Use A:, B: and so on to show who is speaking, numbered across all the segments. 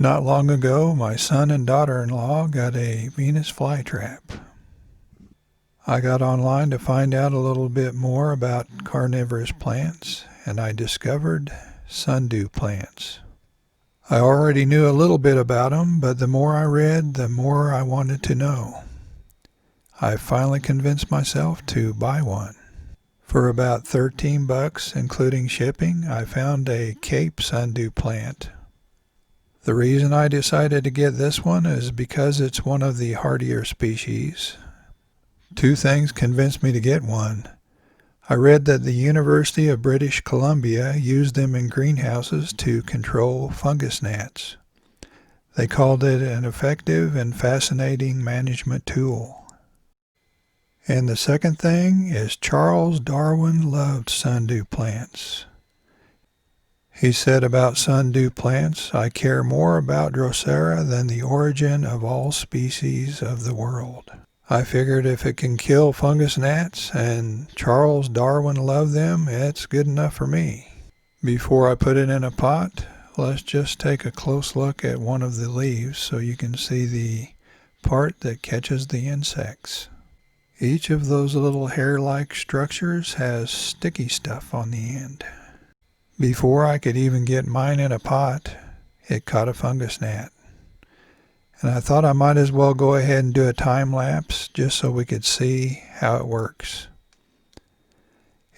A: Not long ago, my son and daughter-in-law got a Venus flytrap. I got online to find out a little bit more about carnivorous plants, and I discovered Sundew plants. I already knew a little bit about them, but the more I read, the more I wanted to know. I finally convinced myself to buy one. For about $13, including shipping, I found a Cape Sundew plant. The reason I decided to get this one is because it's one of the hardier species. Two things convinced me to get one. I read that the University of British Columbia used them in greenhouses to control fungus gnats. They called it an effective and fascinating management tool. And the second thing is Charles Darwin loved Sundew plants. He said about Sundew plants, "I care more about Drosera than the origin of all species of the world." I figured if it can kill fungus gnats and Charles Darwin loved them, it's good enough for me. Before I put it in a pot, let's just take a close look at one of the leaves so you can see the part that catches the insects. Each of those little hair-like structures has sticky stuff on the end. Before I could even get mine in a pot, it caught a fungus gnat. And I thought I might as well go ahead and do a time lapse just so we could see how it works.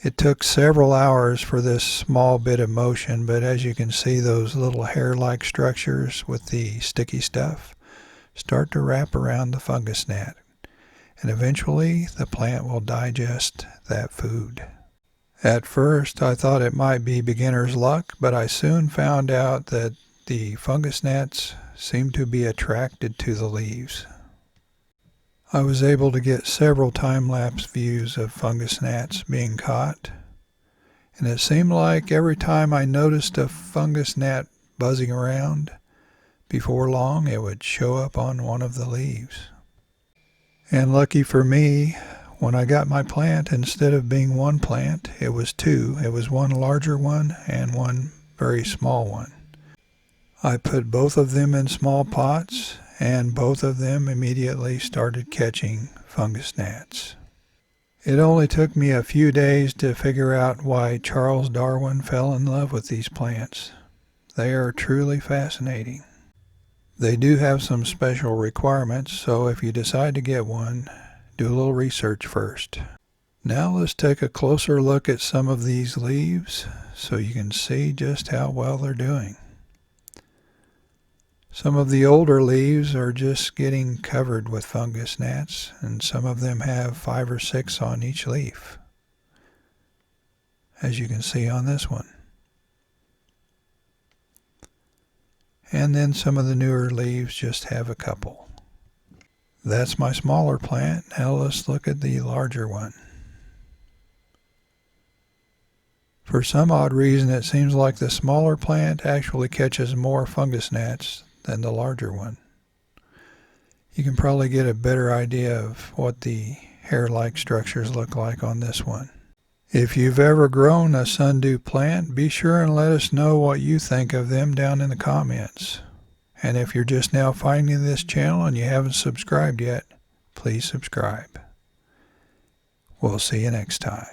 A: It took several hours for this small bit of motion, but as you can see, those little hair-like structures with the sticky stuff start to wrap around the fungus gnat. And eventually the plant will digest that food. At first, I thought it might be beginner's luck, but I soon found out that the fungus gnats seem to be attracted to the leaves. I was able to get several time-lapse views of fungus gnats being caught, and it seemed like every time I noticed a fungus gnat buzzing around, before long it would show up on one of the leaves. And lucky for me, when I got my plant, instead of being one plant, it was two. It was one larger one and one very small one. I put both of them in small pots, and both of them immediately started catching fungus gnats. It only took me a few days to figure out why Charles Darwin fell in love with these plants. They are truly fascinating. They do have some special requirements, so if you decide to get one, do a little research first. Now let's take a closer look at some of these leaves so you can see just how well they're doing. Some of the older leaves are just getting covered with fungus gnats, and some of them have 5 or 6 on each leaf, as you can see on this one. And then some of the newer leaves just have a couple. That's my smaller plant. Now let's look at the larger one. For some odd reason, it seems like the smaller plant actually catches more fungus gnats than the larger one. You can probably get a better idea of what the hair-like structures look like on this one. If you've ever grown a Sundew plant, be sure and let us know what you think of them down in the comments. And if you're just now finding this channel and you haven't subscribed yet, please subscribe. We'll see you next time.